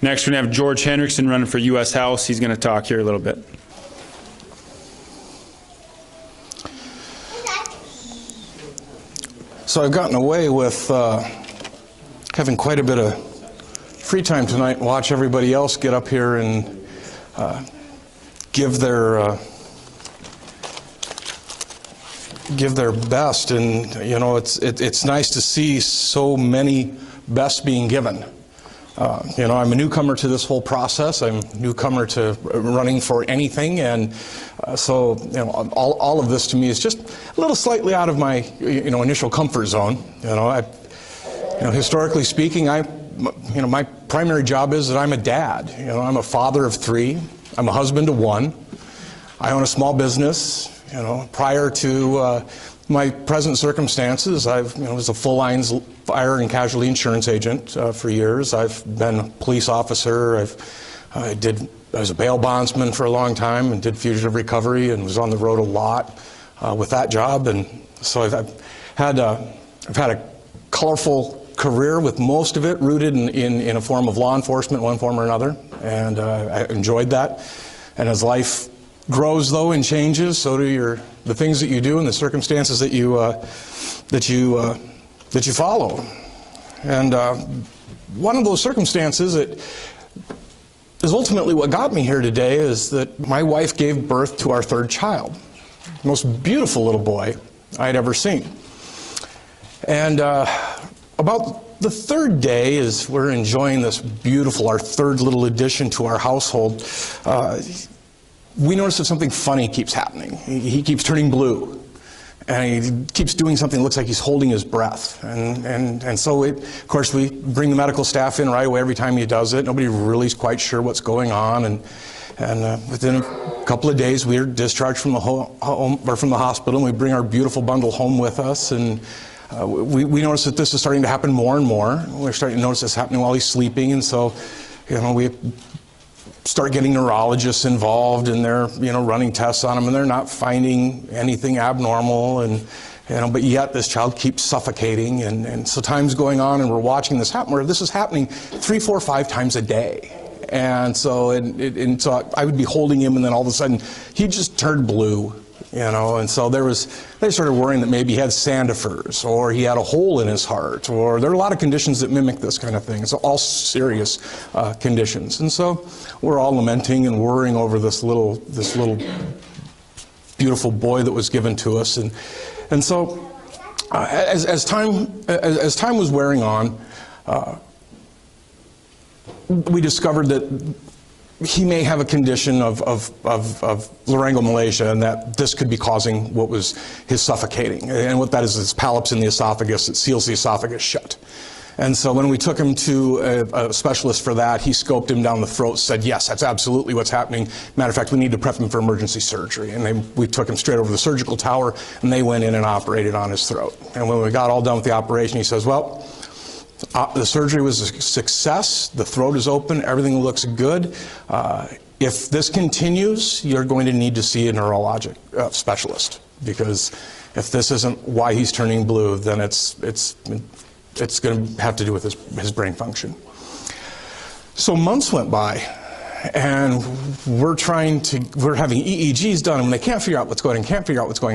Next, we're going to have George Hendrickson running for U.S. House. He's going to talk here a little bit. So I've gotten away with having quite a bit of free time tonight and watch everybody else get up here and give their best. And you know, it's nice to see so many bests being given. You know, I'm a newcomer to this whole process. I'm a newcomer to running for anything, and so you know, all of this to me is just a little slightly out of my initial comfort zone. Historically speaking, my primary job is that I'm a dad. You know, I'm a father of 3. I'm a husband of 1. I own a small business. You know, prior to my present circumstances, I was a full lines fire and casualty insurance agent for years. I've been a police officer. I was a bail bondsman for a long time and did fugitive recovery and was on the road a lot with that job. And so I've had a colorful career, with most of it rooted in a form of law enforcement, one form or another, and I enjoyed that. And as life grows, though, and changes, so do the things that you do and the circumstances that you follow. And one of those circumstances that is ultimately what got me here today is that my wife gave birth to our 3rd child, the most beautiful little boy I had ever seen. And about the 3rd day, as we're enjoying this beautiful, our 3rd little addition to our household, we notice that something funny keeps happening. He keeps turning blue, and he keeps doing something that looks like he's holding his breath. And so, of course, we bring the medical staff in right away every time he does it. Nobody really is quite sure what's going on. And within a couple of days, we're discharged from the hospital, and we bring our beautiful bundle home with us. And we notice that this is starting to happen more and more. We're starting to notice this happening while he's sleeping, and so, we start getting neurologists involved, and they're running tests on him, and they're not finding anything abnormal, and but yet this child keeps suffocating, and so time's going on, and we're watching this happen, where this is happening 3, 4, 5 times a day. And so so I would be holding him, and then all of a sudden he just turned blue. And so they started worrying that maybe he had Sandifers, or he had a hole in his heart, or there are a lot of conditions that mimic this kind of thing. It's all serious conditions. And so we're all lamenting and worrying over this little beautiful boy that was given to us. And so as time was wearing on, we discovered that he may have a condition of laryngomalacia, and that this could be causing what was his suffocating. And what that is polyps in the esophagus. It seals the esophagus shut. And so when we took him to a specialist for that, he scoped him down the throat, said, yes, that's absolutely what's happening. Matter of fact, we need to prep him for emergency surgery. And we took him straight over the surgical tower, and they went in and operated on his throat. And when we got all done with the operation, he says, well, the surgery was a success. The throat is open. Everything looks good. If this continues, you're going to need to see a neurologic specialist, because if this isn't why he's turning blue, then it's going to have to do with his brain function. So months went by, and we're having EEGs done, and they can't figure out what's going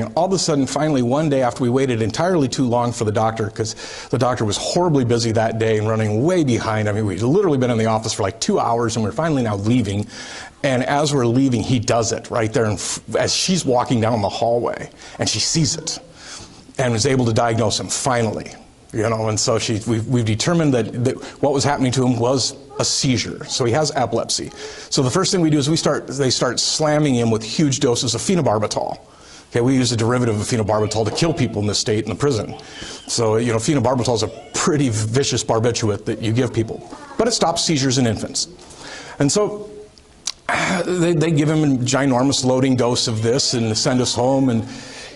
on, All of a sudden, finally, one day after we waited entirely too long for the doctor, because the doctor was horribly busy that day and running way behind. I mean, we'd literally been in the office for like 2 hours, and we're finally now leaving. And as we're leaving, he does it right there, as she's walking down the hallway, and she sees it, and was able to diagnose him finally. And so we've determined that what was happening to him was a seizure. So he has epilepsy. So the first thing we do is they start slamming him with huge doses of phenobarbital. Okay, we use a derivative of phenobarbital to kill people in the state in the prison. So phenobarbital is a pretty vicious barbiturate that you give people, but it stops seizures in infants. And so they give him a ginormous loading dose of this and send us home, and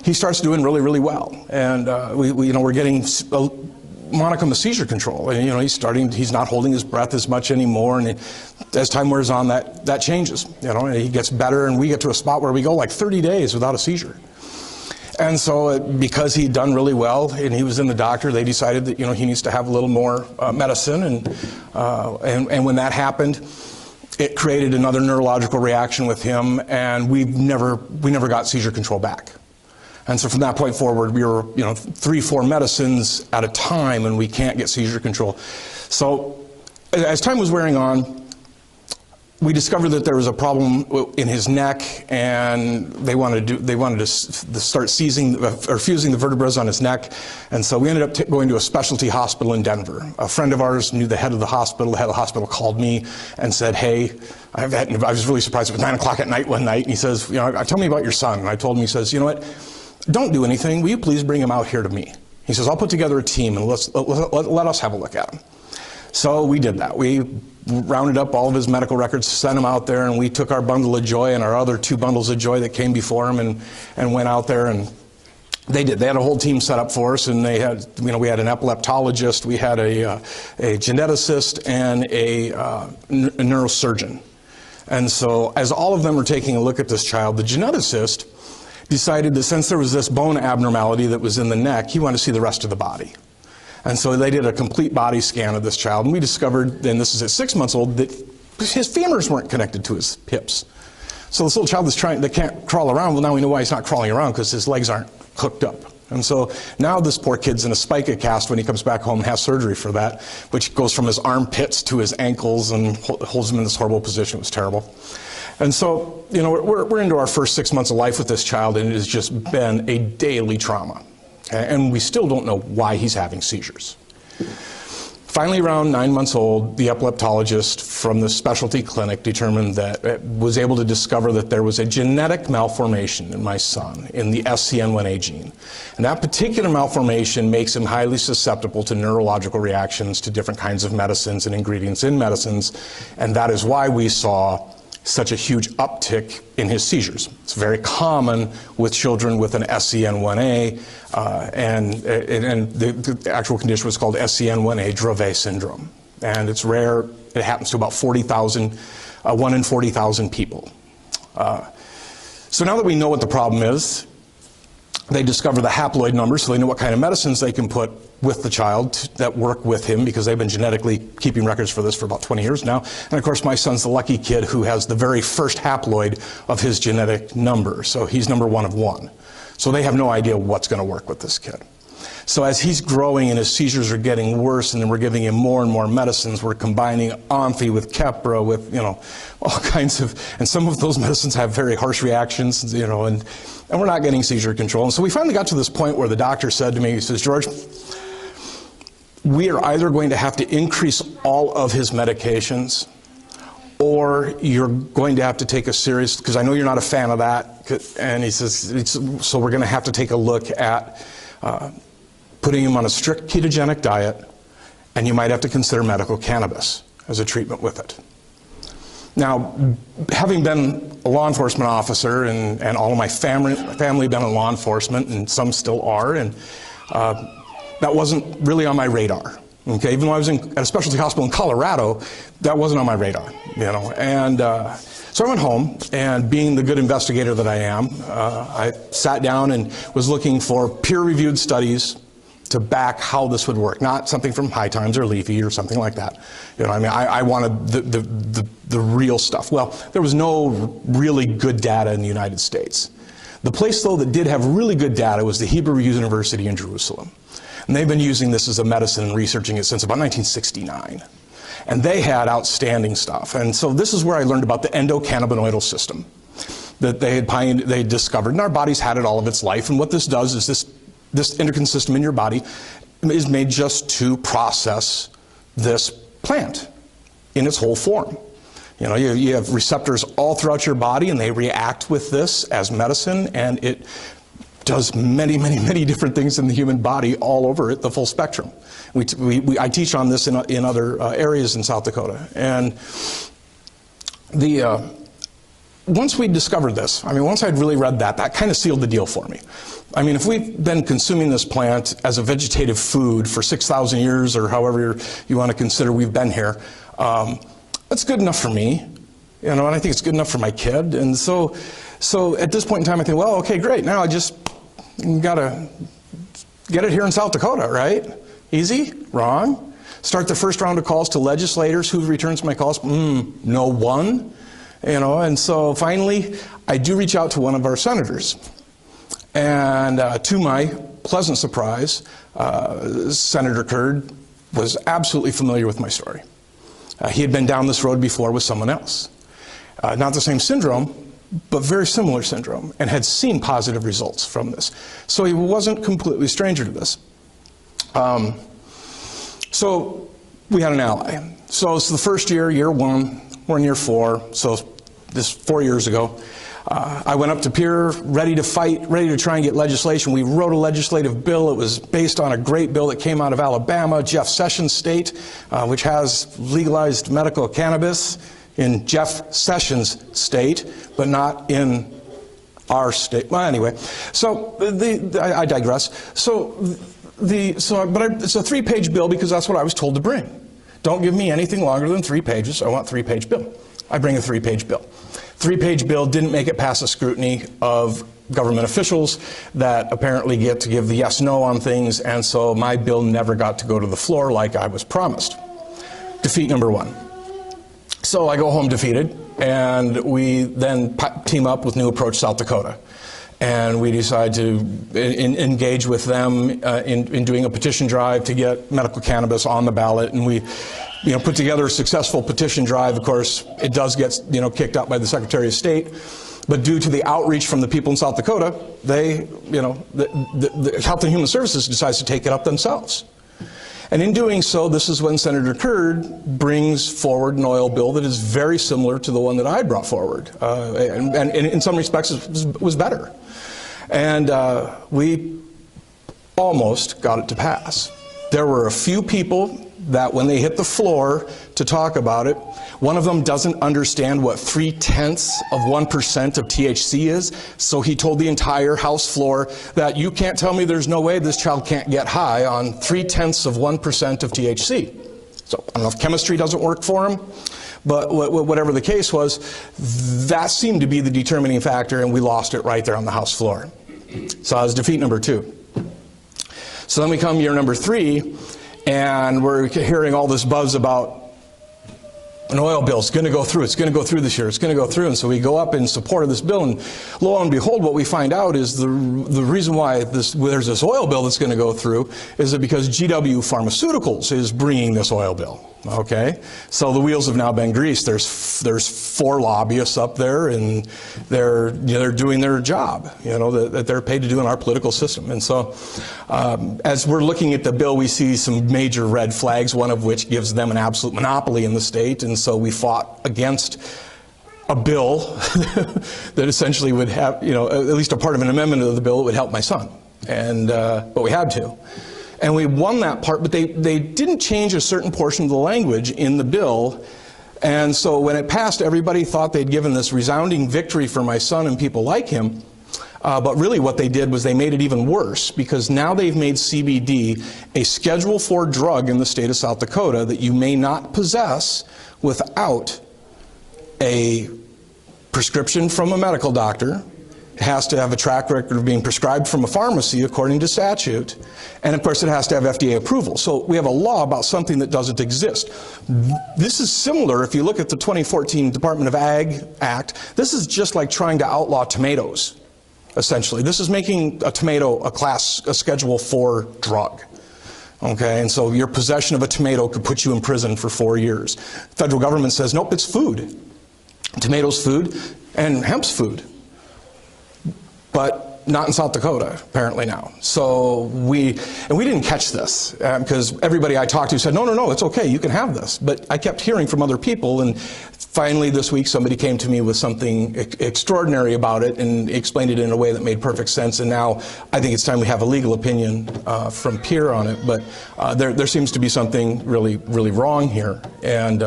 he starts doing really, really well. And we're getting monicum of seizure control. And he's not holding his breath as much anymore. And as time wears on, that changes. And he gets better, and we get to a spot where we go like 30 days without a seizure. And so because he'd done really well and he was in the doctor, they decided that, he needs to have a little more medicine. And when that happened, it created another neurological reaction with him, and we never got seizure control back. And so from that point forward, we were, 3-4 medicines at a time, and we can't get seizure control. So as time was wearing on, we discovered that there was a problem in his neck, and they wanted to start fusing the vertebrae on his neck. And so we ended up going to a specialty hospital in Denver. A friend of ours knew the head of the hospital. The head of the hospital called me and said, "Hey," I was really surprised. It was 9 o'clock at night one night, and he says, "Tell me about your son." And I told him, he says, "You know what? Don't do anything. Will you please bring him out here to me?" He says, "I'll put together a team and let us have a look at him." So we did that. We rounded up all of his medical records, sent him out there, and we took our bundle of joy and our other 2 bundles of joy that came before him and went out there, and they did. They had a whole team set up for us, and they had, we had an epileptologist, we had a geneticist, and a neurosurgeon. And so as all of them were taking a look at this child, the geneticist decided that since there was this bone abnormality that was in the neck, he wanted to see the rest of the body. And so they did a complete body scan of this child, and we discovered, and this is at 6 months old, that his femurs weren't connected to his hips. So this little child that can't crawl around, well, now we know why he's not crawling around, because his legs aren't hooked up. And so now this poor kid's in a spica cast when he comes back home and has surgery for that, which goes from his armpits to his ankles and holds him in this horrible position. It was terrible. And so, we're into our first 6 months of life with this child, and it has just been a daily trauma. And we still don't know why he's having seizures. Finally, around 9 months old, the epileptologist from the specialty clinic determined that was able to discover that there was a genetic malformation in my son, in the SCN1A gene. And that particular malformation makes him highly susceptible to neurological reactions to different kinds of medicines and ingredients in medicines. And that is why we saw such a huge uptick in his seizures. It's very common with children with an SCN1A, and the actual condition was called SCN1A Dravet syndrome. And it's rare. It happens to about 40,000, 1 in 40,000 people. So now that we know what the problem is, they discover the haploid number, so they know what kind of medicines they can put with the child that work with him, because they've been genetically keeping records for this for about 20 years now. And of course, my son's the lucky kid who has the very first haploid of his genetic number. So he's number 1 of 1. So they have no idea what's going to work with this kid. So as he's growing and his seizures are getting worse, and then we're giving him more and more medicines, we're combining Omphy with Keppra with, all kinds of, and some of those medicines have very harsh reactions, and we're not getting seizure control. And so we finally got to this point where the doctor said to me, he says, "George, we are either going to have to increase all of his medications, or you're going to have to take a serious, because I know you're not a fan of that." And he says, "So we're going to have to take a look at putting him on a strict ketogenic diet, and you might have to consider medical cannabis as a treatment with it." Now, having been a law enforcement officer, and all of my family been in law enforcement, and some still are, and that wasn't really on my radar. Okay, even though I was at a specialty hospital in Colorado, that wasn't on my radar. And so I went home, and being the good investigator that I am, I sat down and was looking for peer-reviewed studies to back how this would work, not something from High Times or Leafy or something like that. I wanted the real stuff. Well, there was no really good data in the United States. The place, though, that did have really good data was the Hebrew University in Jerusalem. And they've been using this as a medicine and researching it since about 1969. And they had outstanding stuff. And so this is where I learned about the endocannabinoidal system that they discovered. And our body's had it all of its life. And what this does is this endocrine system in your body is made just to process this plant in its whole form. You have receptors all throughout your body, and they react with this as medicine, and it does many, many, many different things in the human body all over it, the full spectrum. I teach on this in other areas in South Dakota. And once we discovered this, once I'd really read that kind of sealed the deal for me. If we've been consuming this plant as a vegetative food for 6,000 years, or however you want to consider we've been here, that's good enough for me, and I think it's good enough for my kid. And so at this point in time, I think, well, okay, great. Now I just You gotta get it here in South Dakota, right? Easy? Wrong. Start the first round of calls to legislators. Who returns my calls? No one. You know, and so finally, I do reach out to one of our senators. And to my pleasant surprise, Senator Curd was absolutely familiar with my story. He had been down this road before with someone else. Not the same syndrome, but very similar syndrome, and had seen positive results from this. So he wasn't completely a stranger to this. So we had an ally. So it's the first year, year one, we're in year 4, so this 4 years ago. I went up to Pierre, ready to fight, ready to try and get legislation. We wrote a legislative bill. It was based on a great bill that came out of Alabama, Jeff Sessions' state, which has legalized medical cannabis in Jeff Sessions' state, but not in our state. Well, anyway, so I digress. But it's a 3-page bill because that's what I was told to bring. Don't give me anything longer than 3 pages. I want a 3-page bill. I bring a 3-page bill. 3-page bill didn't make it past the scrutiny of government officials that apparently get to give the yes/no on things, and so my bill never got to go to the floor like I was promised. Defeat number 1. So I go home defeated, and we then team up with New Approach South Dakota. And we decide to engage with them in doing a petition drive to get medical cannabis on the ballot. And we put together a successful petition drive. Of course, it does get kicked out by the Secretary of State. But due to the outreach from the people in South Dakota, the Health and Human Services decides to take it up themselves. And in doing so, this is when Senator Curd brings forward an oil bill that is very similar to the one that I brought forward, and in some respects was better. And we almost got it to pass. There were a few people that when they hit the floor to talk about it, one of them doesn't understand what 0.3% of THC is, so he told the entire House floor that you can't tell me there's no way this child can't get high on 0.3% of THC. So I don't know if chemistry doesn't work for him, but whatever the case was, that seemed to be the determining factor, and we lost it right there on the House floor. So that was defeat number 2. So then we come year number 3, and we're hearing all this buzz about an oil bill. It's going to go through. It's going to go through this year. It's going to go through. And so we go up in support of this bill, and lo and behold, what we find out is the reason why there's this oil bill that's going to go through is that because GW Pharmaceuticals is bringing this oil bill. Okay, so the wheels have now been greased. There's 4 lobbyists up there, and they're doing their job, that they're paid to do in our political system. And so, as we're looking at the bill, we see some major red flags. One of which gives them an absolute monopoly in the state, and so we fought against a bill that essentially would have, at least a part of an amendment of the bill that would help my son, and but we had to. And we won that part, but they didn't change a certain portion of the language in the bill. And so when it passed, everybody thought they'd given this resounding victory for my son and people like him. But really what they did was they made it even worse, because now they've made CBD a Schedule IV drug in the state of South Dakota that you may not possess without a prescription from a medical doctor. It has to have a track record of being prescribed from a pharmacy according to statute, and of course it has to have FDA approval. So we have a law about something that doesn't exist. This is similar, if you look at the 2014 Department of Ag Act, this is just like trying to outlaw tomatoes, essentially. This is making a tomato a Schedule IV drug. Okay, and so your possession of a tomato could put you in prison for 4 years. The federal government says, nope, it's food. Tomatoes food, and hemp's food. But not in South Dakota, apparently now. So we didn't catch this, because everybody I talked to said, no, it's okay, you can have this. But I kept hearing from other people, and finally this week somebody came to me with something extraordinary about it and explained it in a way that made perfect sense. And now I think it's time we have a legal opinion from Pierre on it. But there seems to be something really, really wrong here. And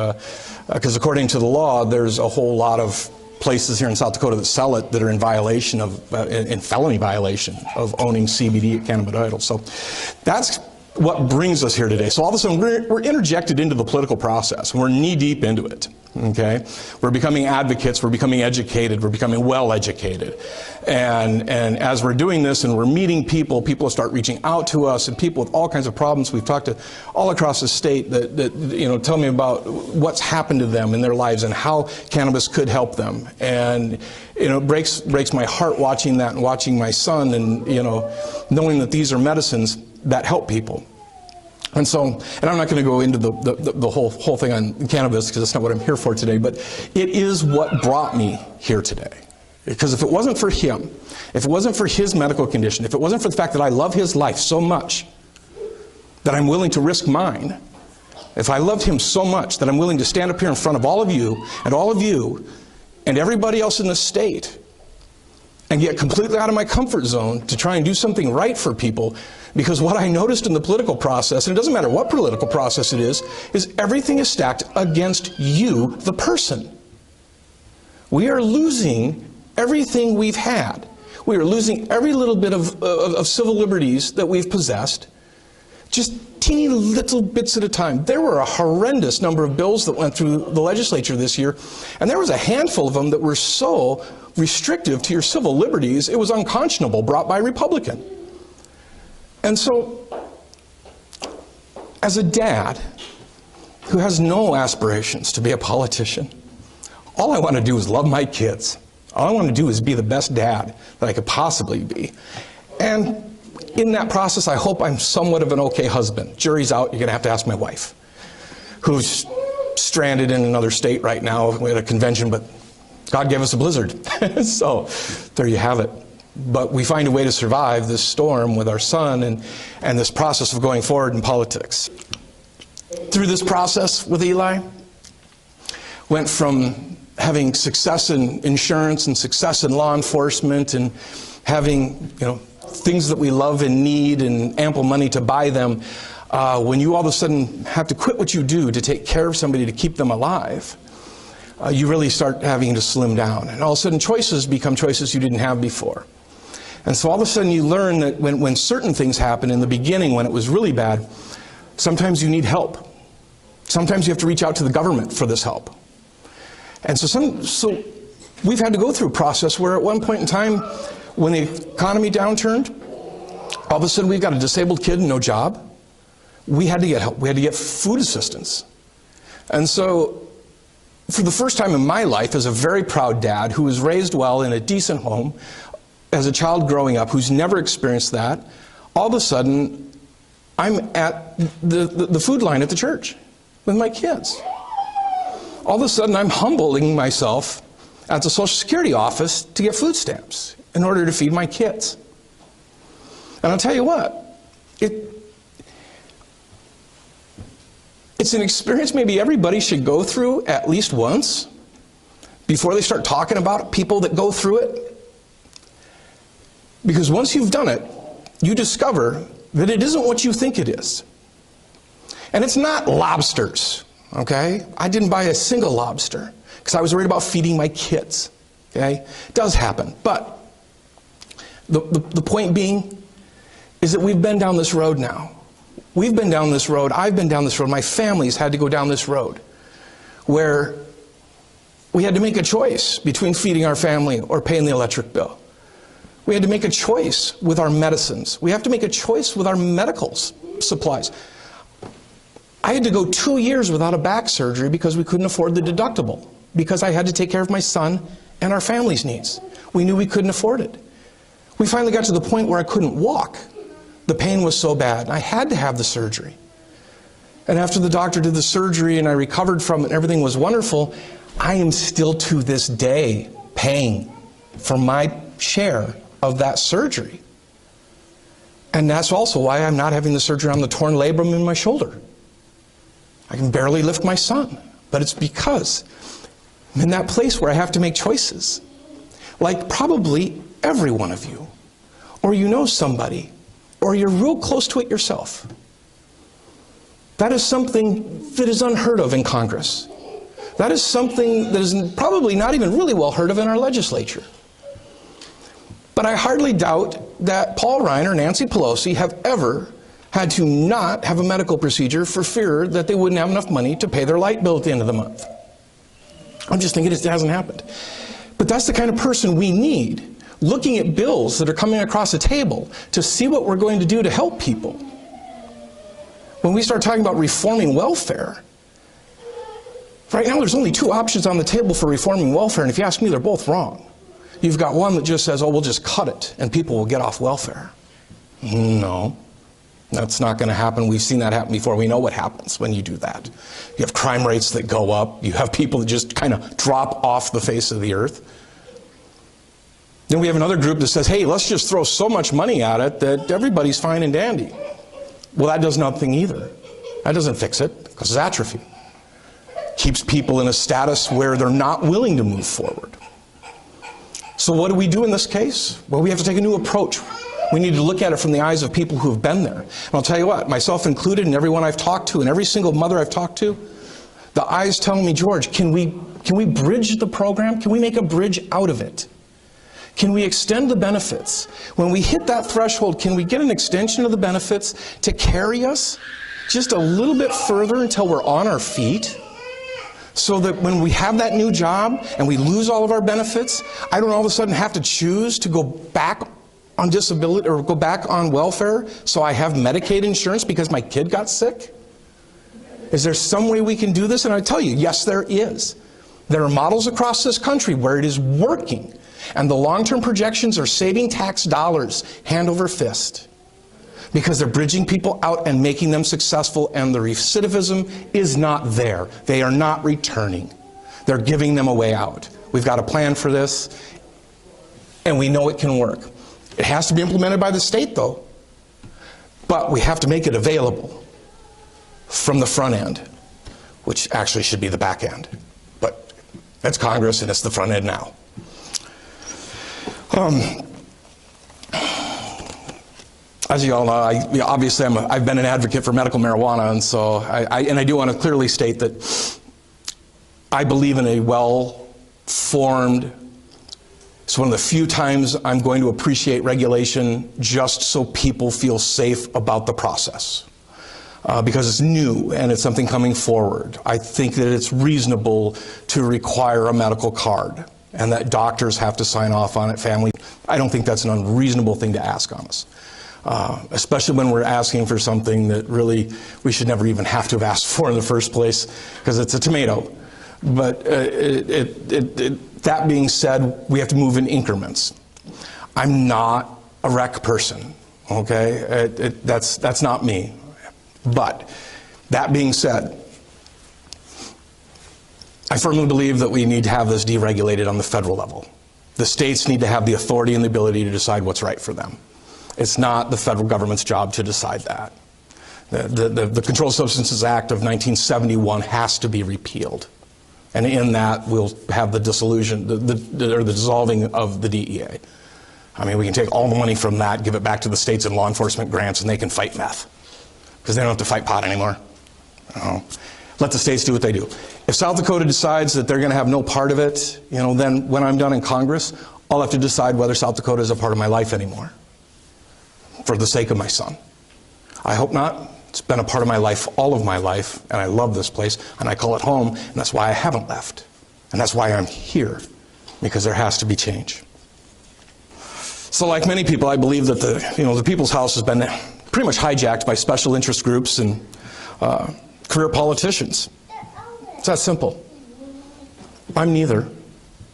because according to the law, there's a whole lot of places here in South Dakota that sell it that are in violation of, in felony violation of owning CBD cannabidiol. So that's what brings us here today. So all of a sudden, we're interjected into the political process. We're knee-deep into it, okay? We're becoming advocates, we're becoming educated, we're becoming well-educated. And as we're doing this and we're meeting people, people start reaching out to us, and people with all kinds of problems. We've talked to all across the state that you know, tell me about what's happened to them in their lives and how cannabis could help them. And you know, it breaks my heart watching that and watching my son, and you know, knowing that these are medicines that help people. And so, and I'm not going to go into the whole thing on cannabis because that's not what I'm here for today, but it is what brought me here today. Because if it wasn't for him, if it wasn't for his medical condition, if it wasn't for the fact that I love his life so much that I'm willing to risk mine, if I loved him so much that I'm willing to stand up here in front of all of you and everybody else in the state and get completely out of my comfort zone to try and do something right for people, because what I noticed in the political process, and it doesn't matter what political process it is everything is stacked against you, the person. We are losing everything we've had. We are losing every little bit of civil liberties that we've possessed, just teeny little bits at a time. There were a horrendous number of bills that went through the legislature this year, and there was a handful of them that were so restrictive to your civil liberties, it was unconscionable, brought by a Republican. And so, as a dad who has no aspirations to be a politician, all I want to do is love my kids. All I want to do is be the best dad that I could possibly be. And in that process, I hope I'm somewhat of an okay husband. Jury's out, you're going to have to ask my wife, who's stranded in another state right now. We had a convention, but God gave us a blizzard. So there you have it. But we find a way to survive this storm with our son and this process of going forward in politics. Through this process with Eli, went from having success in insurance and success in law enforcement and having, you know, things that we love and need and ample money to buy them, when you all of a sudden have to quit what you do to take care of somebody to keep them alive, you really start having to slim down. And all of a sudden choices become choices you didn't have before. And so all of a sudden you learn that when certain things happen in the beginning, when it was really bad, sometimes you need help. Sometimes you have to reach out to the government for this help. And so we've had to go through a process where at one point in time, when the economy downturned, all of a sudden we've got a disabled kid and no job. We had to get help. We had to get food assistance. And so for the first time in my life, as a very proud dad who was raised well in a decent home, as a child growing up who's never experienced that, all of a sudden I'm at the food line at the church with my kids. All of a sudden I'm humbling myself at the Social Security office to get food stamps in order to feed my kids. And I'll tell you what, it's an experience maybe everybody should go through at least once before they start talking about people that go through it. Because once you've done it, you discover that it isn't what you think it is. And it's not lobsters, okay? I didn't buy a single lobster because I was worried about feeding my kids, okay? It does happen. But the point being is that we've been down this road now. We've been down this road. I've been down this road. My family's had to go down this road where we had to make a choice between feeding our family or paying the electric bill. We had to make a choice with our medicines. We have to make a choice with our medical supplies. I had to go 2 years without a back surgery because we couldn't afford the deductible, because I had to take care of my son and our family's needs. We knew we couldn't afford it. We finally got to the point where I couldn't walk. The pain was so bad, and I had to have the surgery. And after the doctor did the surgery and I recovered from it and everything was wonderful, I am still to this day paying for my share of that surgery. And that's also why I'm not having the surgery on the torn labrum in my shoulder. I can barely lift my son, but it's because I'm in that place where I have to make choices. Like probably every one of you, or you know somebody, or you're real close to it yourself. That is something that is unheard of in Congress. That is something that is probably not even really well heard of in our legislature. But I hardly doubt that Paul Ryan or Nancy Pelosi have ever had to not have a medical procedure for fear that they wouldn't have enough money to pay their light bill at the end of the month. I'm just thinking it hasn't happened. But that's the kind of person we need, looking at bills that are coming across the table to see what we're going to do to help people. When we start talking about reforming welfare, right now there's only two options on the table for reforming welfare, and if you ask me, they're both wrong. You've got one that just says, oh, we'll just cut it and people will get off welfare. No, that's not going to happen. We've seen that happen before. We know what happens when you do that. You have crime rates that go up. You have people that just kind of drop off the face of the earth. Then we have another group that says, hey, let's just throw so much money at it that everybody's fine and dandy. Well, that does nothing either. That doesn't fix it, because it's atrophy. Keeps people in a status where they're not willing to move forward. So what do we do in this case? Well, we have to take a new approach. We need to look at it from the eyes of people who have been there. And I'll tell you what, myself included, and everyone I've talked to, and every single mother I've talked to, the eyes telling me, George, can we bridge the program? Can we make a bridge out of it? Can we extend the benefits? When we hit that threshold, can we get an extension of the benefits to carry us just a little bit further until we're on our feet? So that when we have that new job and we lose all of our benefits, I don't all of a sudden have to choose to go back on disability or go back on welfare so I have Medicaid insurance because my kid got sick? Is there some way we can do this? And I tell you, yes, there is. There are models across this country where it is working. And the long-term projections are saving tax dollars hand over fist, because they're bridging people out and making them successful, and the recidivism is not there. They are not returning. They're giving them a way out. We've got a plan for this, and we know it can work. It has to be implemented by the state, though. But we have to make it available from the front end, which actually should be the back end. But it's Congress, and it's the front end now. As you all know, obviously I've been an advocate for medical marijuana, and so I do want to clearly state that I believe in a well-formed. It's one of the few times I'm going to appreciate regulation just so people feel safe about the process. Because it's new and it's something coming forward. I think that it's reasonable to require a medical card and that doctors have to sign off on it, family. I don't think that's an unreasonable thing to ask on us. Especially when we're asking for something that really we should never even have to have asked for in the first place, because it's a tomato. But that being said, we have to move in increments. I'm not a rec person, okay? That's not me. But that being said, I firmly believe that we need to have this deregulated on the federal level. The states need to have the authority and the ability to decide what's right for them. It's not the federal government's job to decide that. The Controlled Substances Act of 1971 has to be repealed. And in that, we'll have the dissolution, or the dissolving of the DEA. I mean, we can take all the money from that, give it back to the states in law enforcement grants, and they can fight meth. Because they don't have to fight pot anymore. Let the states do what they do. If South Dakota decides that they're going to have no part of it, then when I'm done in Congress, I'll have to decide whether South Dakota is a part of my life anymore, for the sake of my son. I hope not. It's been a part of my life all of my life, and I love this place, and I call it home, and that's why I haven't left. And that's why I'm here, because there has to be change. So like many people, I believe that the People's House has been pretty much hijacked by special interest groups and career politicians. It's that simple. I'm neither.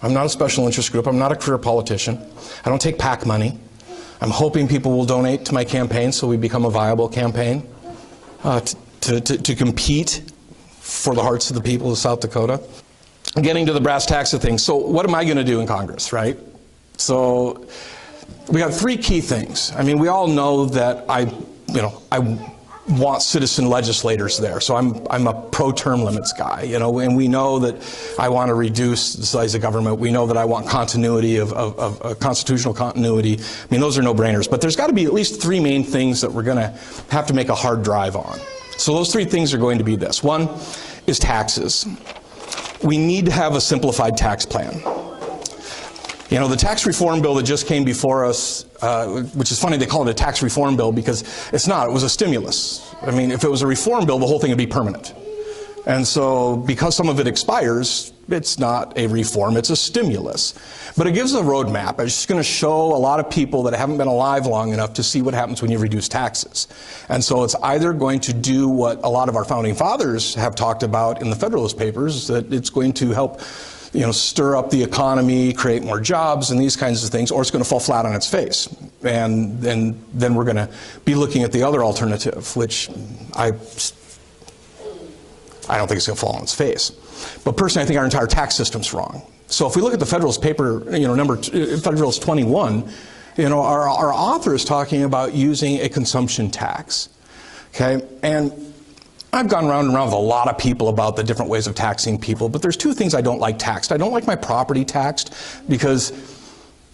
I'm not a special interest group. I'm not a career politician. I don't take PAC money. I'm hoping people will donate to my campaign so we become a viable campaign to compete for the hearts of the people of South Dakota. Getting to the brass tacks of things. So what am I going to do in Congress, right? So we got three key things. I mean, we all know that I want citizen legislators there. So I'm a pro-term limits guy, and we know that I want to reduce the size of government. We know that I want continuity of constitutional continuity. I mean, those are no-brainers. But there's got to be at least three main things that we're going to have to make a hard drive on. So those three things are going to be this. One is taxes. We need to have a simplified tax plan. You know, the tax reform bill that just came before us, which is funny they call it a tax reform bill because it's not, it was a stimulus. I mean, if it was a reform bill, the whole thing would be permanent. And so because some of it expires, it's not a reform, it's a stimulus. But it gives a roadmap. It's just going to show a lot of people that haven't been alive long enough to see what happens when you reduce taxes. And so it's either going to do what a lot of our founding fathers have talked about in the Federalist Papers, that it's going to help, you know, stir up the economy, create more jobs and these kinds of things, or it's going to fall flat on its face. And then we're going to be looking at the other alternative, which I don't think it's going to fall on its face. But personally, I think our entire tax system's wrong. So if we look at the Federalist paper, you know, Federalist 21, you know, our author is talking about using a consumption tax. Okay, and I've gone round and round with a lot of people about the different ways of taxing people, but there's two things I don't like taxed. I don't like my property taxed because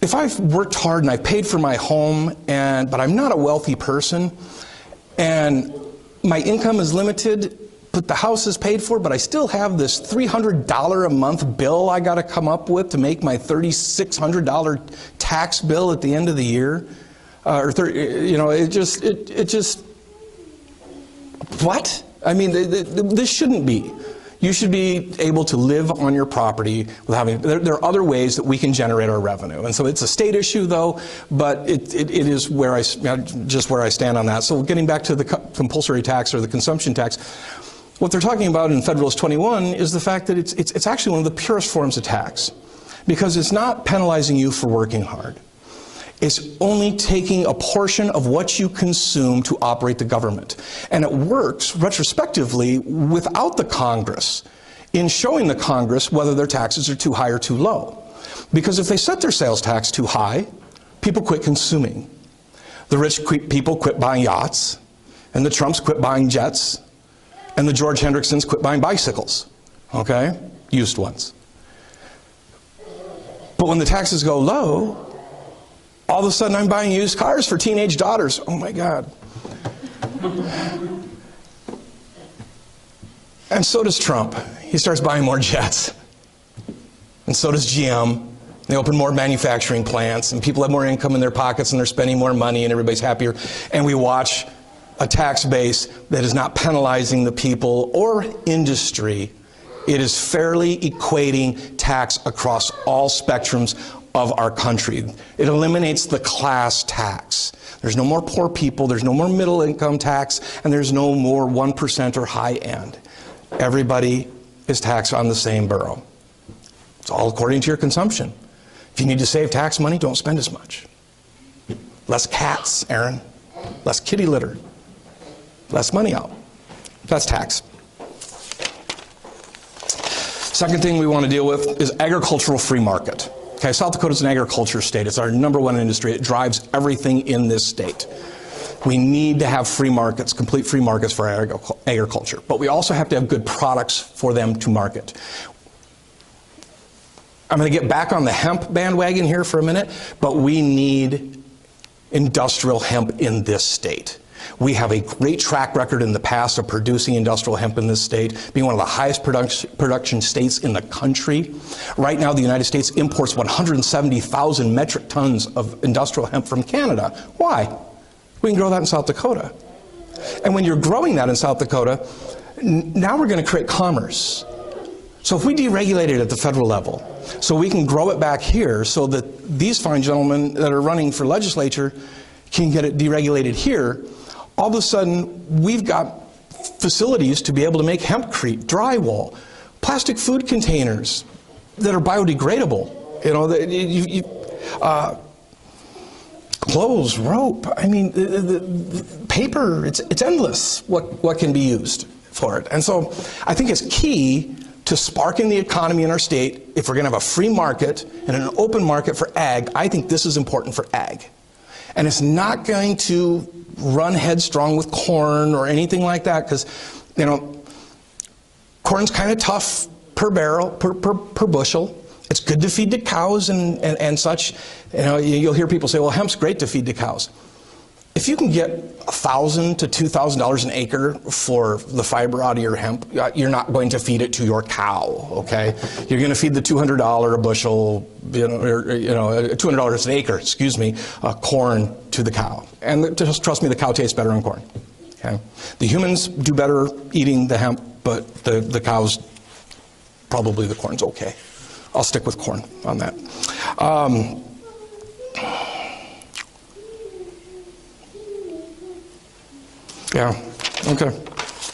if I've worked hard and I've paid for my home, but I'm not a wealthy person, and my income is limited, but the house is paid for, but I still have this $300 a month bill I got to come up with to make my $3,600 tax bill at the end of the year. You know, it just, what? I mean, this shouldn't be. You should be able to live on your property without having, there are other ways that we can generate our revenue. And so it's a state issue though, but it is where just where I stand on that. So getting back to the compulsory tax or the consumption tax, what they're talking about in Federalist 21 is the fact that it's actually one of the purest forms of tax, because it's not penalizing you for working hard. It's only taking a portion of what you consume to operate the government. And it works retrospectively without the Congress in showing the Congress whether their taxes are too high or too low. Because if they set their sales tax too high, people quit consuming. The rich people quit buying yachts, and the Trumps quit buying jets, and the George Hendricksons quit buying bicycles, okay? Used ones. But when the taxes go low, all of a sudden I'm buying used cars for teenage daughters. Oh my God. And so does Trump. He starts buying more jets. And so does GM. They open more manufacturing plants, and people have more income in their pockets, and they're spending more money, and everybody's happier. And we watch a tax base that is not penalizing the people or industry. It is fairly equating tax across all spectrums of our country. It eliminates the class tax. There's no more poor people, there's no more middle income tax, and there's no more 1% or high end. Everybody is taxed on the same barrel. It's all according to your consumption. If you need to save tax money, don't spend as much. Less cats, Aaron. Less kitty litter. Less money out. That's tax. Second thing we want to deal with is agricultural free market. Okay, South Dakota is an agriculture state. It's our #1 industry. It drives everything in this state. We need to have free markets, complete free markets for agriculture. But we also have to have good products for them to market. I'm going to get back on the hemp bandwagon here for a minute, but we need industrial hemp in this state. We have a great track record in the past of producing industrial hemp in this state, being one of the highest production states in the country. Right now, the United States imports 170,000 metric tons of industrial hemp from Canada. Why? We can grow that in South Dakota. And when you're growing that in South Dakota, now we're going to create commerce. So if we deregulate it at the federal level, so we can grow it back here so that these fine gentlemen that are running for legislature can get it deregulated here, all of a sudden we've got facilities to be able to make hempcrete, drywall, plastic food containers that are biodegradable. You know, clothes, rope. I mean, the paper. It's endless. What can be used for it. And so I think it's key to sparking the economy in our state. If we're going to have a free market and an open market for ag, I think this is important for ag. And it's not going to run headstrong with corn or anything like that, because, you know, corn's kind of tough per barrel, per bushel. It's good to feed the cows and such. You know, you'll hear people say, well, hemp's great to feed the cows. if you can get $1,000 to $2,000 an acre for the fiber out of your hemp, you're not going to feed it to your cow, okay? You're going to feed the $200 a bushel, $200 an acre, excuse me, corn to the cow. And just trust me, the cow tastes better on corn, okay? The humans do better eating the hemp, but the cows, probably the corn's okay. I'll stick with corn on that. Yeah, okay.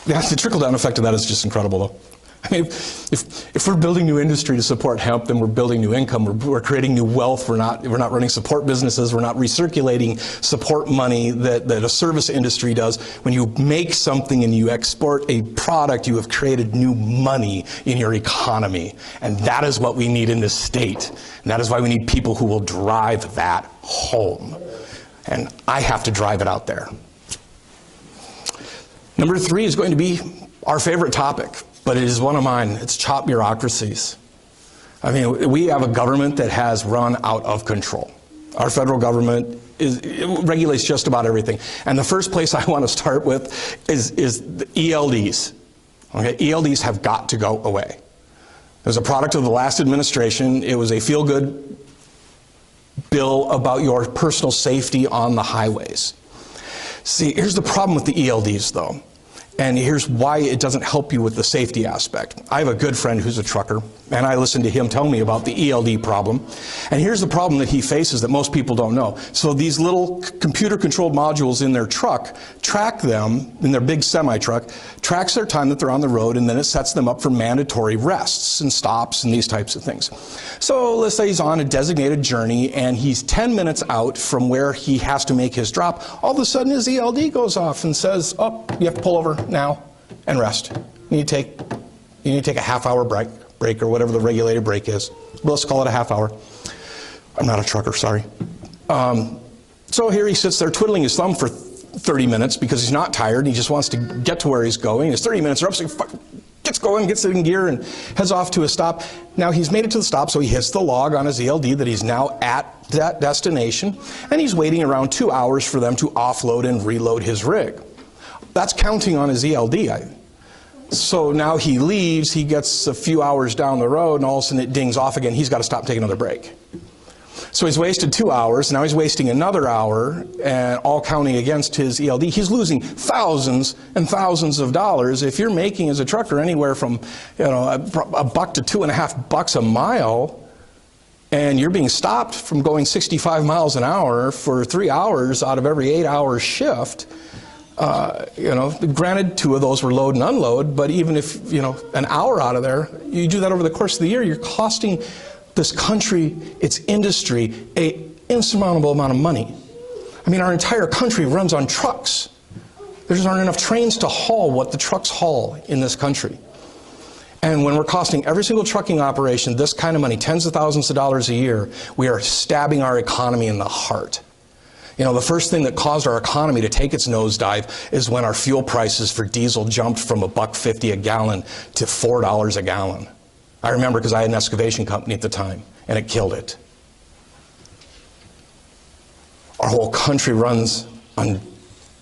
Yeah, the trickle-down effect of that is just incredible, though. I mean, if we're building new industry to support hemp, then we're building new income, we're creating new wealth, we're not running support businesses, we're not recirculating support money that a service industry does. When you make something and you export a product, you have created new money in your economy. And that is what we need in this state. And that is why we need people who will drive that home. And I have to drive it out there. Number 3 is going to be our favorite topic, but it is one of mine. It's chop bureaucracies. I mean, we have a government that has run out of control. Our federal government regulates just about everything. And the first place I want to start with is the ELDs. Okay, ELDs have got to go away. It was a product of the last administration. It was a feel-good bill about your personal safety on the highways. See, here's the problem with the ELDs, though. And here's why it doesn't help you with the safety aspect. I have a good friend who's a trucker, and I listened to him tell me about the ELD problem. And here's the problem that he faces that most people don't know. So these little computer-controlled modules in their truck track them, in their big semi-truck, tracks their time that they're on the road, and then it sets them up for mandatory rests and stops and these types of things. So let's say he's on a designated journey, and he's 10 minutes out from where he has to make his drop. All of a sudden, his ELD goes off and says, oh, you have to pull over now and rest. You need to take a half-hour break or whatever the regulated break is. Well, let's call it a half hour. I'm not a trucker, sorry. So here he sits there twiddling his thumb for 30 minutes because he's not tired and he just wants to get to where he's going. His 30 minutes are up, so he gets going, gets it in gear, and heads off to a stop. Now he's made it to the stop, so he hits the log on his ELD that he's now at that destination, and he's waiting around 2 hours for them to offload and reload his rig. That's counting on his ELD. So now he leaves, he gets a few hours down the road, and all of a sudden it dings off again. He's got to stop and take another break. So he's wasted 2 hours, now he's wasting another hour, and all counting against his ELD. He's losing thousands and thousands of dollars. If you're making as a trucker anywhere from a buck to $2.50 a mile, and you're being stopped from going 65 miles an hour for 3 hours out of every 8-hour shift, granted 2 of those were load and unload, but even if, an hour out of there, you do that over the course of the year, you're costing this country, its industry, an insurmountable amount of money. I mean, our entire country runs on trucks. There just aren't enough trains to haul what the trucks haul in this country. And when we're costing every single trucking operation this kind of money, tens of thousands of dollars a year, we are stabbing our economy in the heart. The first thing that caused our economy to take its nosedive is when our fuel prices for diesel jumped from $1.50 a gallon to $4 a gallon. I remember because I had an excavation company at the time, and it killed it. Our whole country runs on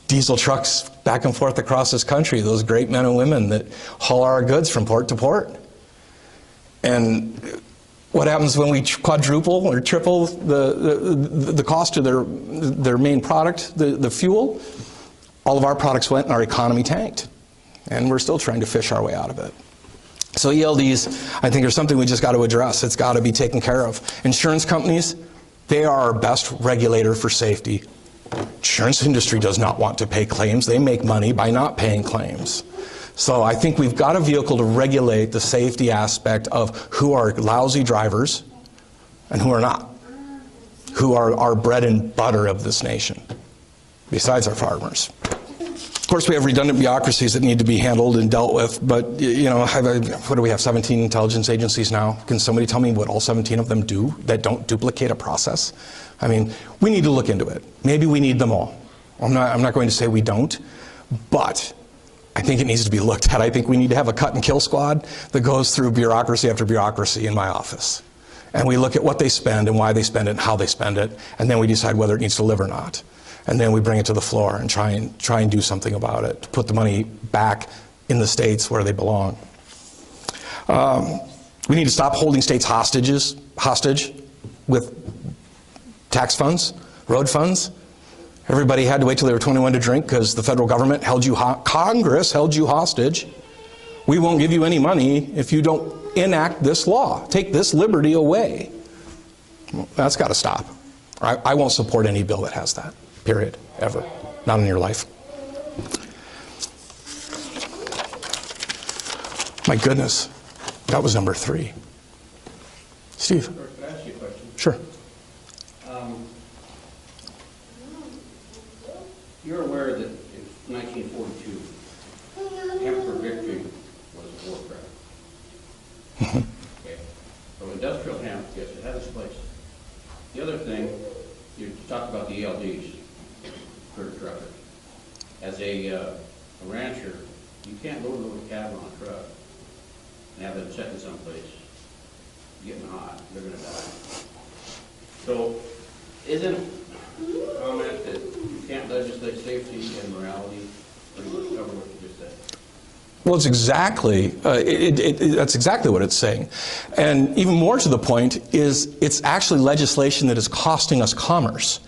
diesel trucks back and forth across this country, those great men and women that haul our goods from port to port. And what happens when we quadruple or triple the cost of their main product, the fuel? All of our products went and our economy tanked. And we're still trying to fish our way out of it. So ELDs, I think, are something we just got to address. It's got to be taken care of. Insurance companies, they are our best regulator for safety. Insurance industry does not want to pay claims. They make money by not paying claims. So I think we've got a vehicle to regulate the safety aspect of who are lousy drivers and who are not, who are our bread and butter of this nation, besides our farmers. Of course, we have redundant bureaucracies that need to be handled and dealt with, but, what do we have, 17 intelligence agencies now? Can somebody tell me what all 17 of them do that don't duplicate a process? I mean, we need to look into it. Maybe we need them all. I'm not going to say we don't, but I think it needs to be looked at. I think we need to have a cut and kill squad that goes through bureaucracy after bureaucracy in my office. And we look at what they spend and why they spend it and how they spend it, and then we decide whether it needs to live or not. And then we bring it to the floor and try and do something about it, to put the money back in the states where they belong. We need to stop holding states hostage with tax funds, road funds. Everybody had to wait till they were 21 to drink because the federal government held you, Congress held you hostage. We won't give you any money if you don't enact this law, take this liberty away. Well, that's got to stop. I won't support any bill that has that, period, ever. Not in your life. My goodness, that was number 3. Steve? Can I ask you a question? Sure. You're aware that in 1942, Hemp for Victory was a war cry. Okay. So industrial hemp, yes, it has its place. The other thing, you talked about the ELDs for truckers. As a rancher, you can't load a cattle on a truck and have them sitting someplace getting hot. They're going to die. So, isn't a comment that you can't legislate safety and morality, or you cover what you just said? Well, it's exactly, that's exactly what it's saying. And even more to the point is it's actually legislation that is costing us commerce.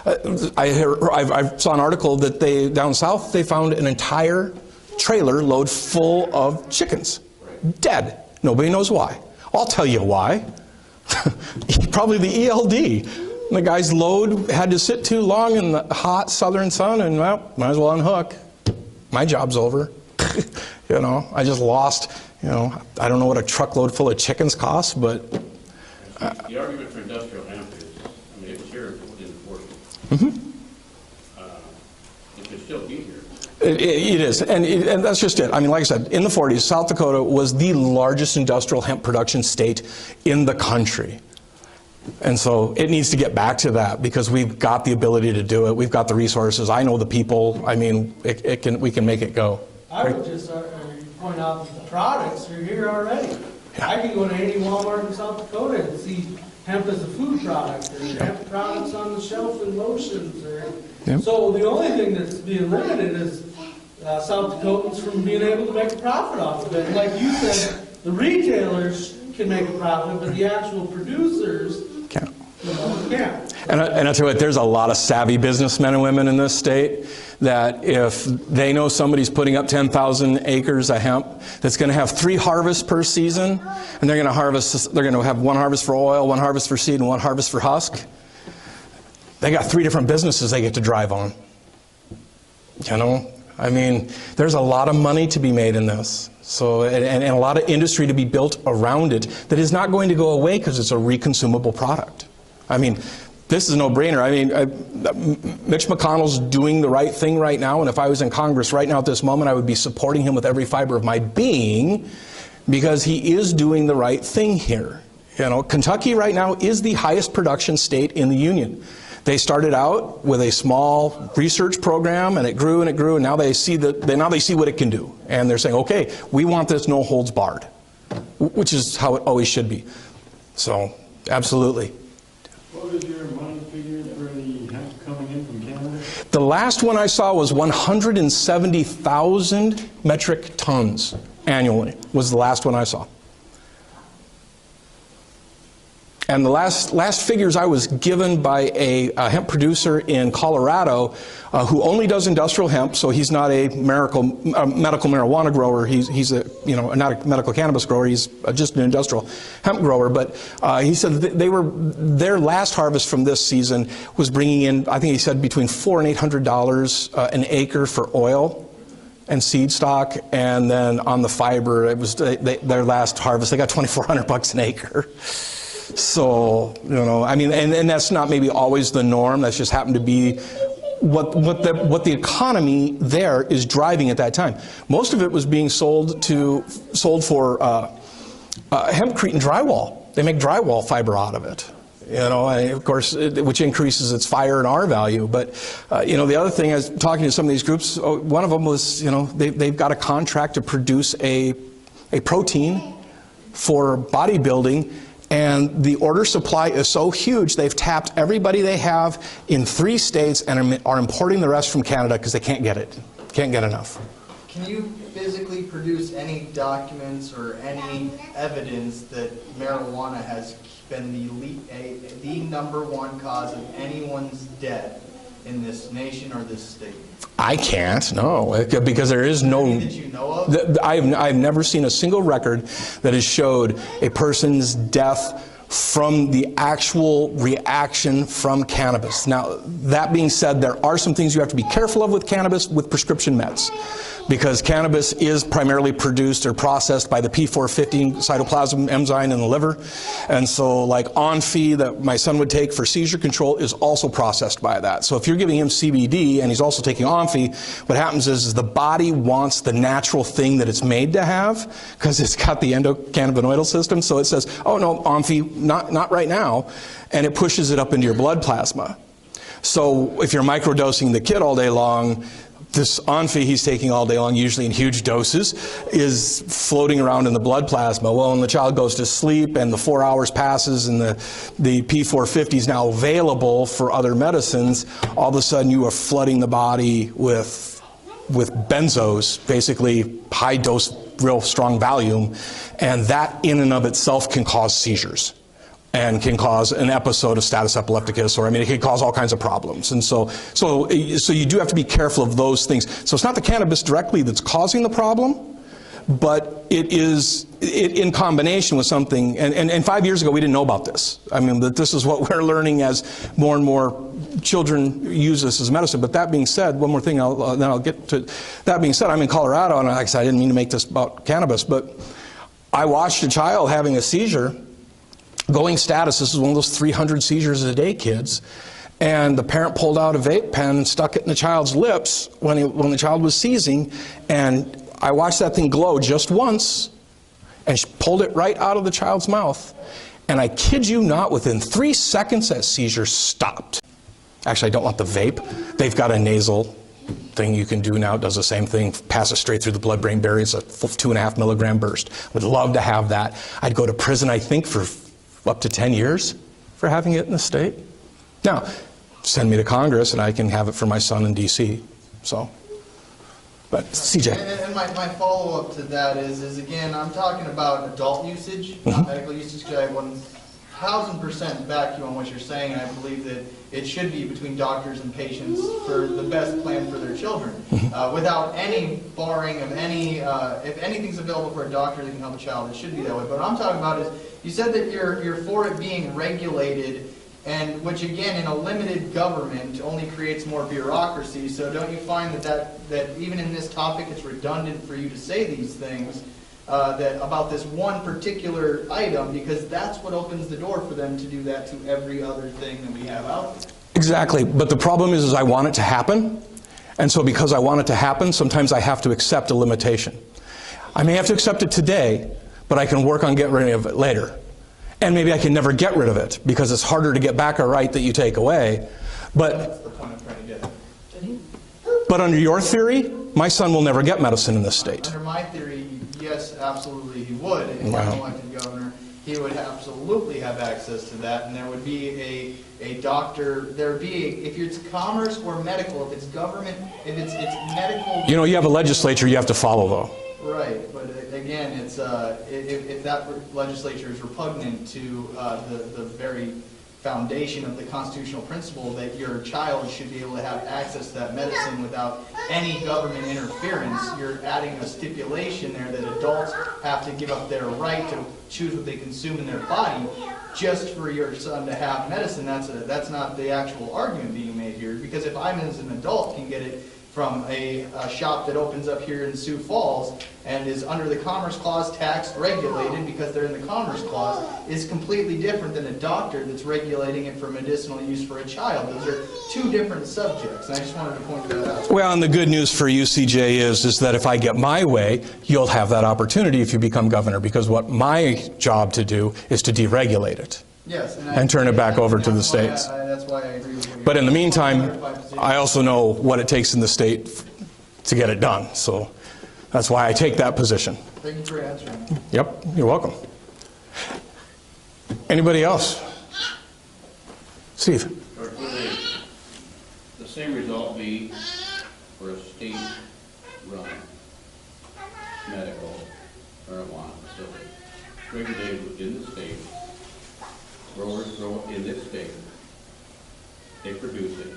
I saw an article that down south, they found an entire trailer load full of chickens, dead. Nobody knows why. I'll tell you why. Probably the ELD. The guy's load had to sit too long in the hot southern sun, and well, might as well unhook. My job's over. You know, I just lost, you know, I don't know what a truckload full of chickens costs, but... the argument for industrial hemp is, I mean, it was here in 40. It could still be here. It is, and that's just it. I mean, like I said, in the 40s, South Dakota was the largest industrial hemp production state in the country. And so it needs to get back to that because we've got the ability to do it. We've got the resources. I know the people. I mean, we can make it go. I would just point out that the products are here already. Yeah. I can go to any Walmart in South Dakota and see hemp as a food product, or hemp products on the shelf in lotions. Yep. So the only thing that's being limited is South Dakotans from being able to make a profit off of it. And like you said, the retailers can make a profit, but the actual producers can't. And I tell you what, there's a lot of savvy businessmen and women in this state that if they know somebody's putting up 10,000 acres of hemp that's going to have 3 harvests per season, and they're going to have 1 harvest for oil, 1 harvest for seed, and 1 harvest for husk. They got 3 different businesses they get to drive on. You know, I mean, there's a lot of money to be made in this. So, and a lot of industry to be built around it that is not going to go away because it's a reconsumable product. I mean, this is a no-brainer. I mean, Mitch McConnell's doing the right thing right now, and if I was in Congress right now at this moment, I would be supporting him with every fiber of my being because he is doing the right thing here. You know, Kentucky right now is the highest production state in the Union. They started out with a small research program, and it grew and it grew, and now they see what it can do. And they're saying, okay, we want this no holds barred, which is how it always should be. So, absolutely. What is your money figure for the hemp coming in from Canada? The last one I saw was 170,000 metric tons annually, was the last one I saw. And the last figures I was given by a hemp producer in Colorado who only does industrial hemp, so he's not a medical marijuana grower. He's not a medical cannabis grower. He's just an industrial hemp grower. But he said that their last harvest from this season was bringing in, I think he said, between $400 and $800 an acre for oil and seed stock, and then on the fiber, it was their last harvest. They got $2,400 an acre. So, you know, I mean, and that's not maybe always the norm. That's just happened to be what the economy there is driving at that time. Most of it was being sold for hempcrete and drywall. They make drywall fiber out of it. You know, and of course, which increases its fire and R value. But, you know, the other thing, I was talking to some of these groups, one of them was, you know, they've got a contract to produce a protein for bodybuilding, And the order supply is so huge, they've tapped everybody they have in 3 states and are importing the rest from Canada because they can't get it. Can't get enough. Can you physically produce any documents or any evidence that marijuana has been the #1 cause of anyone's death in this nation or this state? I can't, no, because there is no... Any that you know of? I've never seen a single record that has showed a person's death from the actual reaction from cannabis. Now, that being said, there are some things you have to be careful of with cannabis with prescription meds, because cannabis is primarily produced or processed by the P450 cytoplasm enzyme in the liver. And so like Onfi that my son would take for seizure control is also processed by that. So if you're giving him CBD and he's also taking Onfi, what happens is the body wants the natural thing that it's made to have because it's got the endocannabinoidal system. So it says, oh no, Onfi, not right now. And it pushes it up into your blood plasma. So if you're microdosing the kid all day long, this Onfi he's taking all day long, usually in huge doses, is floating around in the blood plasma. Well, when the child goes to sleep and the 4 hours passes and the P450 is now available for other medicines, all of a sudden you are flooding the body with benzos, basically high dose, real strong Valium, and that in and of itself can cause seizures and can cause an episode of status epilepticus, or I mean, it can cause all kinds of problems. And so you do have to be careful of those things. So it's not the cannabis directly that's causing the problem, but it is in combination with something. And 5 years ago, we didn't know about this. I mean, that this is what we're learning as more and more children use this as medicine. But that being said, one more thing, then I'll get to. That being said, I'm in Colorado, and like I said, I didn't mean to make this about cannabis, but I watched a child having a seizure. Going status, this is one of those 300 seizures a day kids, and the parent pulled out a vape pen and stuck it in the child's lips when the child was seizing, and I watched that thing glow just once, and she pulled it right out of the child's mouth, and I kid you not, within 3 seconds that seizure stopped. Actually, I don't want the vape. They've got a nasal thing you can do now. It does the same thing, passes straight through the blood-brain barrier. It's a 2.5 milligram burst. Would love to have that. I'd go to prison, I think, for up to 10 years for having it in the state. Now, send me to Congress and I can have it for my son in DC. So, but CJ. And my follow-up to that is again, I'm talking about adult usage, not medical usage, because I 1000% back you on what you're saying, and I believe that it should be between doctors and patients for the best plan for their children, without any barring of any, if anything's available for a doctor that can help a child, it should be that way. But what I'm talking about is, you said that you're for it being regulated, and which again, in a limited government, only creates more bureaucracy. So don't you find that even in this topic, it's redundant for you to say these things that about this one particular item, because that's what opens the door for them to do that to every other thing that we have out there? Exactly, but the problem is I want it to happen, and so because I want it to happen, sometimes I have to accept a limitation. I may have to accept it today, but I can work on getting rid of it later. And maybe I can never get rid of it because it's harder to get back a right that you take away. But That's the point I'm trying to get. But under your theory, my son will never get medicine in this state. Under my theory, yes, absolutely he would. If Wow. I'm elected governor, he would absolutely have access to that, and there would be a doctor, there would be, if it's commerce or medical, if it's government, if it's medical. You know, you have a legislature you have to follow, though. Right, but again, it's if that legislature is repugnant to the very foundation of the constitutional principle that your child should be able to have access to that medicine without any government interference, you're adding a stipulation there that adults have to give up their right to choose what they consume in their body just for your son to have medicine. That's not the actual argument being made here, because if I as an adult can get it from a shop that opens up here in Sioux Falls and is under the Commerce Clause tax regulated because they're in the Commerce Clause, is completely different than a doctor that's regulating it for medicinal use for a child. Those are two different subjects, and I just wanted to point that out. Well, and the good news for you, CJ, is that if I get my way, you'll have that opportunity if you become governor, because what my job to do is to deregulate it. Yes, and turn it back over to the states. That's why I agree with you. But in the meantime, I also know what it takes in the state to get it done. So that's why I take that position. Thank you for answering. Yep, you're welcome. Anybody else? Steve? Or would the same result be for a state-run medical marijuana facility, regulated within the state, growers grow it in this state, they produce it,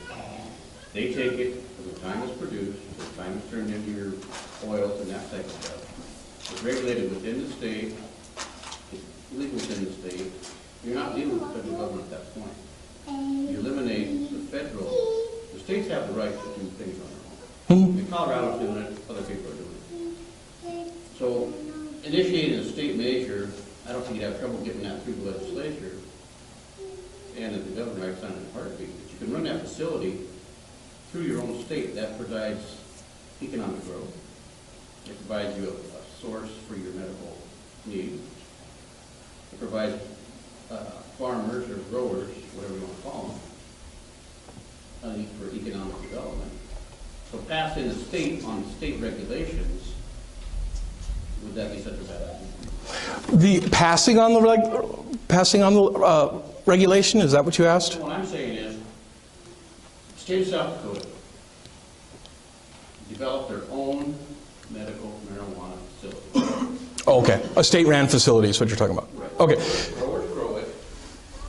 they take it from the time it's produced, to the time it's turned into your oils and that type of stuff. It's regulated within the state, it's legal within the state, you're not dealing with the federal government at that point. You eliminate the federal, the states have the right to do things on their own. In Colorado's doing it, other people are doing it. So initiating a state measure, I don't think you'd have trouble getting that through the legislature and that the governor might sign in a heartbeat. But you can run that facility through your own state. That provides economic growth. It provides you a source for your medical needs. It provides farmers or growers, whatever you want to call them, a need for economic development. So passing the state on state regulations, would that be such a bad idea? The passing on the regulation, is that what you asked? What I'm saying is, the state of South Dakota developed their own medical marijuana facility. Oh, okay, a state-ran facility is what you're talking about. Right. Okay. Growers grow it.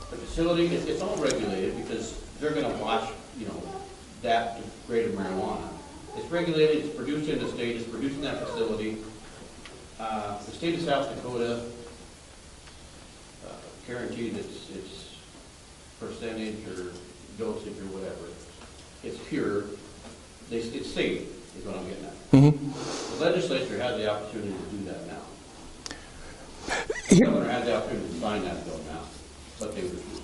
The facility, it's all regulated because they're going to watch, that grade of marijuana. It's regulated, it's produced in the state, it's produced in that facility. The state of South Dakota guaranteed its percentage or dosage or whatever. It's pure. It's safe, is what I'm getting at. Mm-hmm. The legislature has the opportunity to do that now. The governor has the opportunity to sign that bill now, but they refuse.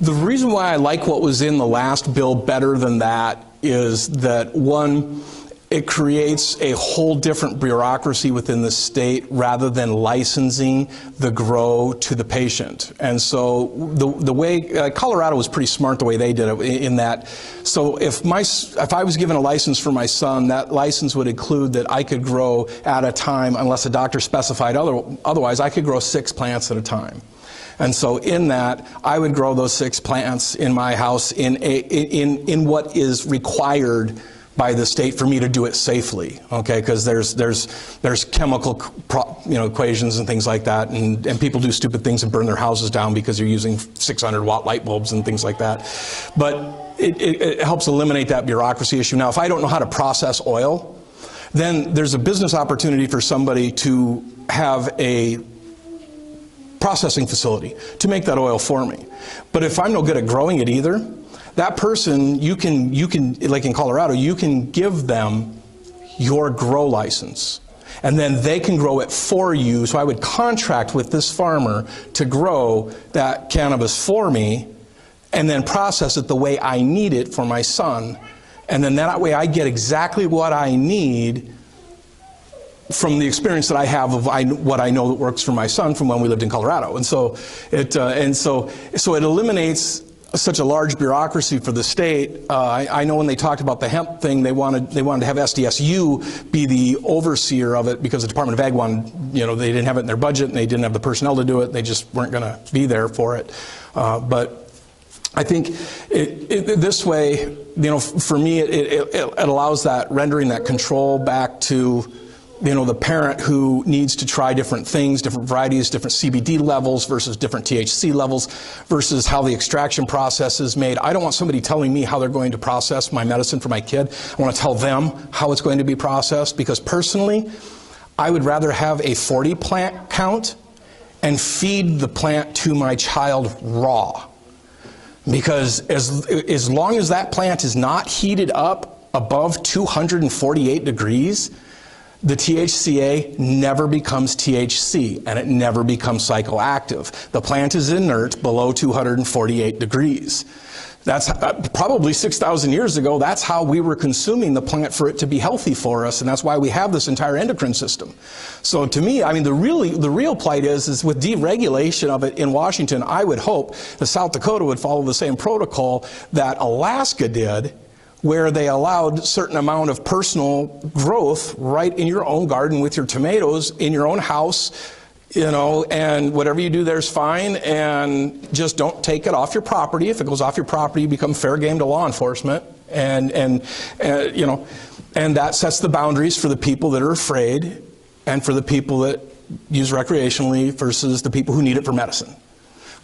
The reason why I like what was in the last bill better than that is that, one, it creates a whole different bureaucracy within the state rather than licensing the grow to the patient. And so the way Colorado was pretty smart the way they did it in that. So if I was given a license for my son, that license would include that I could grow at a time, unless a doctor specified otherwise, I could grow 6 plants at a time. And so in that, I would grow those 6 plants in my house in what is required by the state for me to do it safely, okay? Because there's chemical equations and things like that, and people do stupid things and burn their houses down because they're using 600-watt light bulbs and things like that. But it helps eliminate that bureaucracy issue. Now, if I don't know how to process oil, then there's a business opportunity for somebody to have a processing facility to make that oil for me. But if I'm no good at growing it either, that person, you can, like in Colorado, you can give them your grow license. And then they can grow it for you. So I would contract with this farmer to grow that cannabis for me and then process it the way I need it for my son. And then that way I get exactly what I need from the experience that I have of what I know that works for my son from when we lived in Colorado. And so it eliminates such a large bureaucracy for the state. I know when they talked about the hemp thing, they wanted to have SDSU be the overseer of it because the Department of Ag wanted, they didn't have it in their budget and they didn't have the personnel to do it. They just weren't going to be there for it. But I think this way, for me, it allows that rendering that control back to the parent who needs to try different things, different varieties, different CBD levels versus different THC levels versus how the extraction process is made. I don't want somebody telling me how they're going to process my medicine for my kid. I want to tell them how it's going to be processed because personally, I would rather have a 40 plant count and feed the plant to my child raw. Because as long as that plant is not heated up above 248 degrees, the THCA never becomes THC, and it never becomes psychoactive. The plant is inert below 248 degrees. That's probably 6,000 years ago, that's how we were consuming the plant for it to be healthy for us, and that's why we have this entire endocrine system. So to me, the real plight is with deregulation of it in Washington, I would hope that South Dakota would follow the same protocol that Alaska did, where they allowed a certain amount of personal growth right in your own garden with your tomatoes in your own house, you know, and whatever you do there's fine, and just don't take it off your property. If it goes off your property, you become fair game to law enforcement, and you know, and that sets the boundaries for the people that are afraid and for the people that use recreationally versus the people who need it for medicine,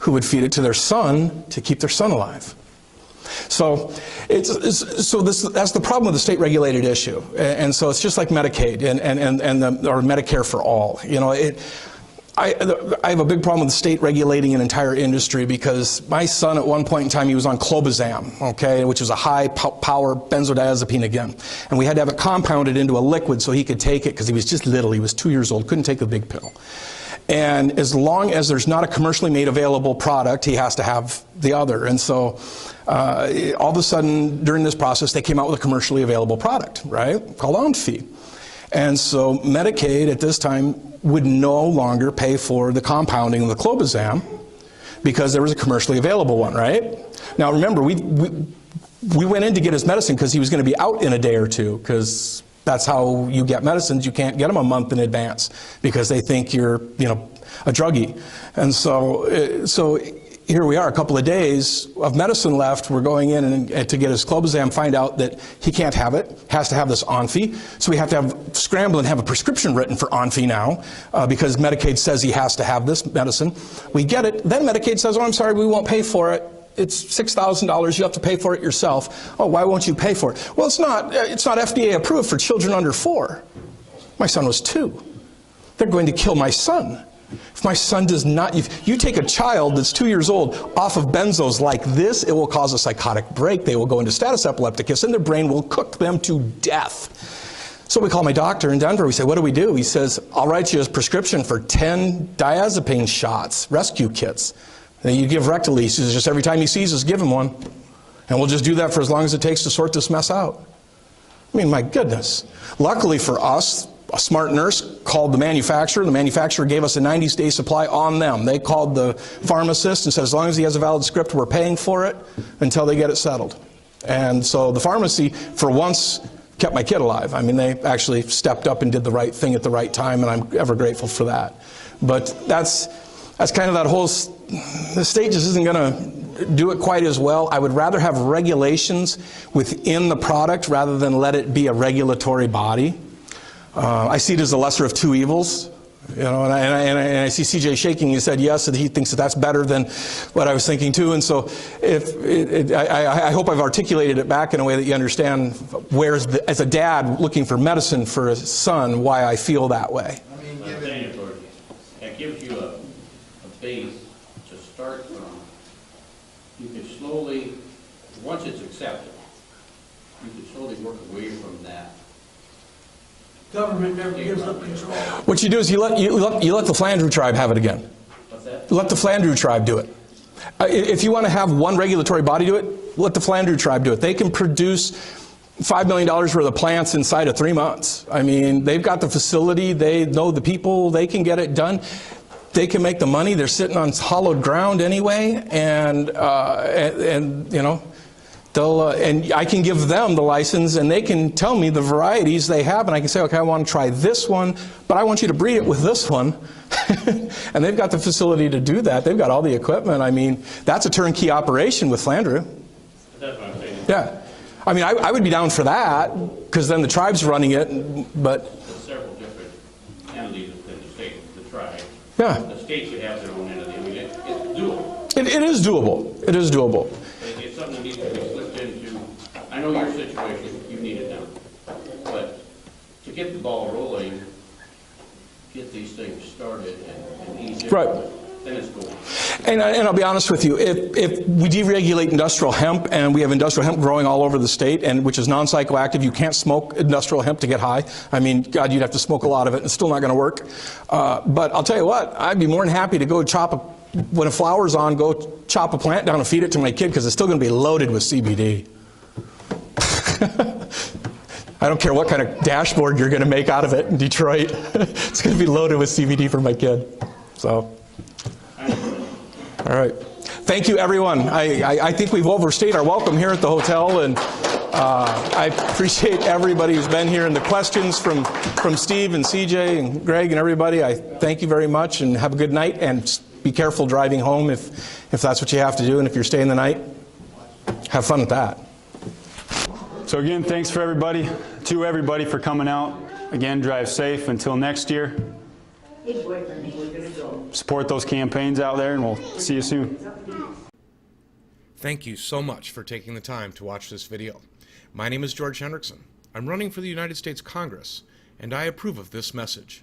who would feed it to their son to keep their son alive. So that's the problem with the state-regulated issue, and so it's just like Medicaid or Medicare for all. You know, I have a big problem with the state regulating an entire industry, because my son at one point in time, he was on clobazam, okay, which is a high-power benzodiazepine again, and we had to have it compounded into a liquid so he could take it, because he was just little. He was 2 years old, couldn't take the big pill. And as long as there's not a commercially made available product, he has to have the other. And so all of a sudden, during this process, they came out with a commercially available product, right, called Onfi. And so Medicaid at this time would no longer pay for the compounding of the clobazam because there was a commercially available one, right? Now remember, we went in to get his medicine because he was going to be out in a day or two, because that's how you get medicines. You can't get them a month in advance because they think you're, you know, a druggie. And so here we are, a couple of days of medicine left. We're going in and to get his clobazam, find out that he can't have it, has to have this Onfi. So we have to scramble and have a prescription written for Onfi now because Medicaid says he has to have this medicine. We get it, then Medicaid says, oh, I'm sorry, we won't pay for it. It's $6,000, you have to pay for it yourself. Oh, why won't you pay for it? Well, it's not FDA approved for children under 4. My son was 2. They're going to kill my son. If my son does not, if you take a child that's 2 years old off of benzos like this, it will cause a psychotic break. They will go into status epilepticus and their brain will cook them to death. So we call my doctor in Denver. We say, what do we do? He says, I'll write you a prescription for 10 diazepam shots, rescue kits. And you give rectally. He says, just every time he sees us, give him one. And we'll just do that for as long as it takes to sort this mess out. I mean, my goodness. Luckily for us, a smart nurse called the manufacturer. The manufacturer gave us a 90-day supply on them. They called the pharmacist and said, as long as he has a valid script, we're paying for it until they get it settled. And so the pharmacy, for once, kept my kid alive. I mean, they actually stepped up and did the right thing at the right time, and I'm ever grateful for that. But that's kind of that whole, the state just isn't going to do it quite as well. I would rather have regulations within the product rather than let it be a regulatory body. I see it as the lesser of two evils, you know, and I see CJ shaking. He said yes, and he thinks that that's better than what I was thinking too. And so, I hope I've articulated it back in a way that you understand. Whereas, as a dad looking for medicine for his son, why I feel that way. I mean, that gives you a base to start from. You can slowly, once it's accepted, you can slowly work away from that. Government never gives up control. What you do is you let the Flandreau tribe have it again. What's that? Let the Flandreau tribe do it. If you want to have one regulatory body do it, let the Flandreau tribe do it. They can produce $5 million worth of plants inside of 3 months. I mean, they've got the facility, they know the people, they can get it done. They can make the money. They're sitting on hollowed ground anyway, and you know, they'll and I can give them the license, and they can tell me the varieties they have, and I can say, okay, I want to try this one, but I want you to breed it with this one. And they've got the facility to do that. They've got all the equipment. I mean, that's a turnkey operation with Flandreau. That's what I'm saying. Yeah. I mean, I would be down for that, because then the tribe's running it, but... There's several different entities within the state, the tribe. Yeah. The state should have their own entity. I mean, it's doable. It is doable. It is doable. It's something that needs to be slipped into. I know your situation, you need it now. But to get the ball rolling, get these things started and ease into it, then it's going. And I'll be honest with you, if we deregulate industrial hemp, and we have industrial hemp growing all over the state, and which is non-psychoactive, you can't smoke industrial hemp to get high. I mean, God, you'd have to smoke a lot of it, and it's still not going to work. But I'll tell you what, I'd be more than happy to go when a flower's on, go chop a plant down and feed it to my kid, because it's still going to be loaded with CBD. I don't care what kind of dashboard you're going to make out of it in Detroit. It's going to be loaded with CBD for my kid. So, all right. Thank you, everyone. I think we've overstayed our welcome here at the hotel, and I appreciate everybody who's been here and the questions from Steve and CJ and Greg and everybody. I thank you very much and have a good night, and be careful driving home if that's what you have to do, and if you're staying the night, have fun with that. So again, thanks to everybody for coming out. Again, drive safe until next year. Support those campaigns out there, and we'll see you soon. Thank you so much for taking the time to watch this video. My name is George Hendrickson. I'm running for the United States Congress, and I approve of this message.